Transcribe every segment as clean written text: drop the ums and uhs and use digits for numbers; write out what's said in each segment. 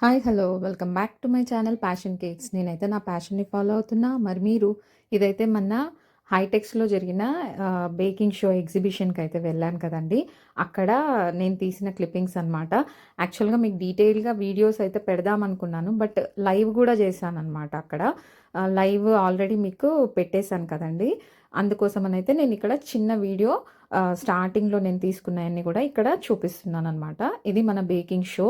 Hi hello welcome back to my channel passion cakes. నేనైతే నా ప్యాషన్ని follow అవుతున్నా. మరి మీరు ఇదైతే మొన్న హైటెక్స్లో జరిగిన బేకింగ్ షో ఎగ్జిబిషన్కి అయితే వెళ్ళాను కదండి. అక్కడ నేను తీసిన క్లిప్పింగ్స్ అనమాట. యాక్చువల్గా మీకు డీటెయిల్గా వీడియోస్ అయితే పెడదాం అనుకున్నాను, బట్ లైవ్ కూడా చేశాను అనమాట. అక్కడ లైవ్ ఆల్రెడీ మీకు పెట్టేశాను కదండి. అందుకోసమనైతే నేను ఇక్కడ చిన్న వీడియో స్టార్టింగ్లో నేను తీసుకున్నవన్నీ కూడా ఇక్కడ చూపిస్తున్నాను అనమాట. ఇది మన బేకింగ్ షో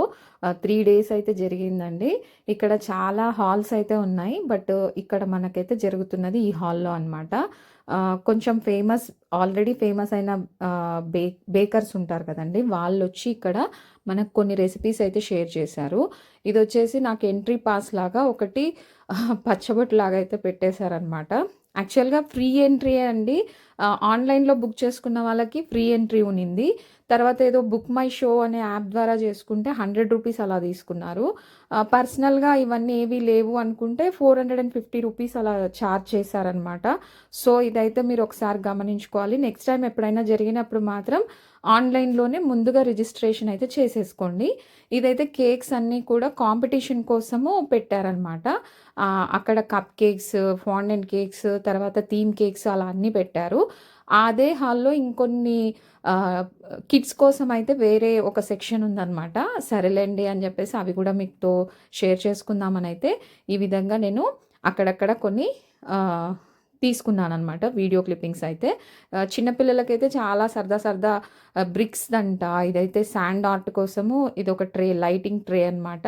3 డేస్ అయితే జరిగిందండి. ఇక్కడ చాలా హాల్స్ అయితే ఉన్నాయి, బట్ ఇక్కడ మనకైతే జరుగుతున్నది ఈ హాల్లో అనమాట. కొంచెం ఆల్రెడీ ఫేమస్ అయిన బేకర్స్ ఉంటారు కదండి, వాళ్ళు వచ్చి ఇక్కడ మనకు కొన్ని రెసిపీస్ అయితే షేర్ చేశారు. ఇది వచ్చేసి నాకు ఎంట్రీ పాస్ లాగా ఒకటి పచ్చబొట్టు లాగా అయితే పెట్టేశారనమాట. యాక్చువల్గా ఫ్రీ ఎంట్రీ అండి. ఆన్లైన్లో బుక్ చేసుకున్న వాళ్ళకి ఫ్రీ ఎంట్రీ ఉన్నింది. తర్వాత ఏదో బుక్ మై షో అనే యాప్ ద్వారా చేసుకుంటే 100 రూపీస్ అలా తీసుకున్నారు. పర్సనల్గా ఇవన్నీ ఏవి లేవు అనుకుంటే 450 రూపీస్ అలా ఛార్జ్ చేశారనమాట. సో ఇదైతే మీరు ఒకసారి గమనించుకోవాలి. నెక్స్ట్ టైం ఎప్పుడైనా జరిగినప్పుడు మాత్రం ఆన్లైన్లోనే ముందుగా రిజిస్ట్రేషన్ అయితే చేసేసుకోండి. ఇదైతే కేక్స్ అన్నీ కూడా కాంపిటీషన్ కోసము పెట్టారనమాట. అక్కడ కప్ కేక్స్, ఫాండెంట్ కేక్స్, తర్వాత థీమ్ కేక్స్ అలా అన్నీ పెట్టారు. అదే హాల్లో ఇంకొన్ని కిడ్స్ కోసం అయితే వేరే ఒక సెక్షన్ ఉందన్నమాట. సరేలేండి అని చెప్పేసి అవి కూడా మీతో షేర్ చేసుకుందామని అయితే ఈ విధంగా నేను అక్కడక్కడ కొన్ని తీసుకున్నానమాట వీడియో క్లిప్పింగ్స్ అయితే. చిన్నపిల్లలకైతే చాలా సరదా బ్రిక్స్ దంట. ఇదైతే శాండ్ ఆర్ట్ కోసము ఇది ఒక ట్రే, లైటింగ్ ట్రే అనమాట.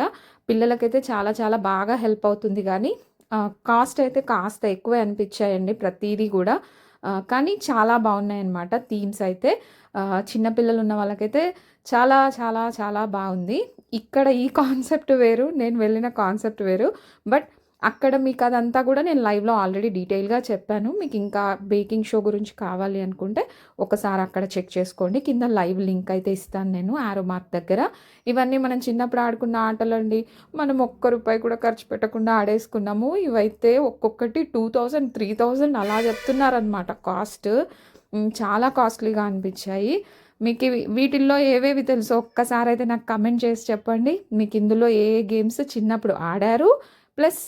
పిల్లలకైతే చాలా చాలా బాగా హెల్ప్ అవుతుంది. కానీ కాస్ట్ అయితే కాస్త ఎక్కువే అనిపించాయండి ప్రతిదీ కూడా. కానీ చాలా బాగున్నాయి అన్నమాట థీమ్స్ అయితే. చిన్నపిల్లలు ఉన్న వాళ్ళకైతే చాలా చాలా చాలా బాగుంది. ఇక్కడ ఈ కాన్సెప్ట్ వేరు, నేను వెళ్ళిన కాన్సెప్ట్ వేరు. బట్ అక్కడ మీకు అదంతా కూడా నేను లైవ్లో ఆల్రెడీ డీటెయిల్గా చెప్పాను. మీకు ఇంకా బేకింగ్ షో గురించి కావాలి అనుకుంటే ఒకసారి అక్కడ చెక్ చేసుకోండి. కింద లైవ్ లింక్ అయితే ఇస్తాను నేను యారో మార్క్ దగ్గర. ఇవన్నీ మనం చిన్నప్పుడు ఆడుకున్న ఆటలండి. మనం ₹1 కూడా ఖర్చు పెట్టకుండా ఆడేసుకున్నాము. ఇవైతే ఒక్కొక్కటి 2000, 3000 అలా చెప్తున్నారనమాట కాస్ట్. చాలా కాస్ట్లీగా అనిపించాయి. మీకు వీటిల్లో ఏవేవి తెలుసో ఒక్కసారి అయితే నాకు కమెంట్ చేసి చెప్పండి. మీకు ఇందులో ఏ గేమ్స్ చిన్నప్పుడు ఆడారు, ప్లస్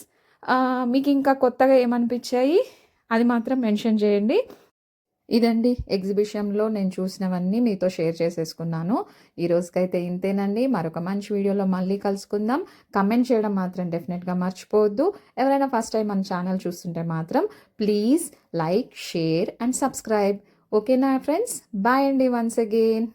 మీకు ఇంకా కొత్తగా ఏమనిపించాయి అది మాత్రం మెన్షన్ చేయండి. ఇదండి ఎగ్జిబిషన్లో నేను చూసినవన్నీ మీతో షేర్ చేసేసుకున్నాను. ఈ రోజుకైతే ఇంతేనండి. మరొక మంచి వీడియోలో మళ్ళీ కలుసుకుందాం. కమెంట్ చేయడం మాత్రం డెఫినెట్గా మర్చిపోవద్దు. ఎవరైనా ఫస్ట్ టైం మన ఛానల్ చూస్తుంటే మాత్రం please like, share and subscribe. ఓకేనా ఫ్రెండ్స్? బాయ్ అండి వన్స్ అగైన్.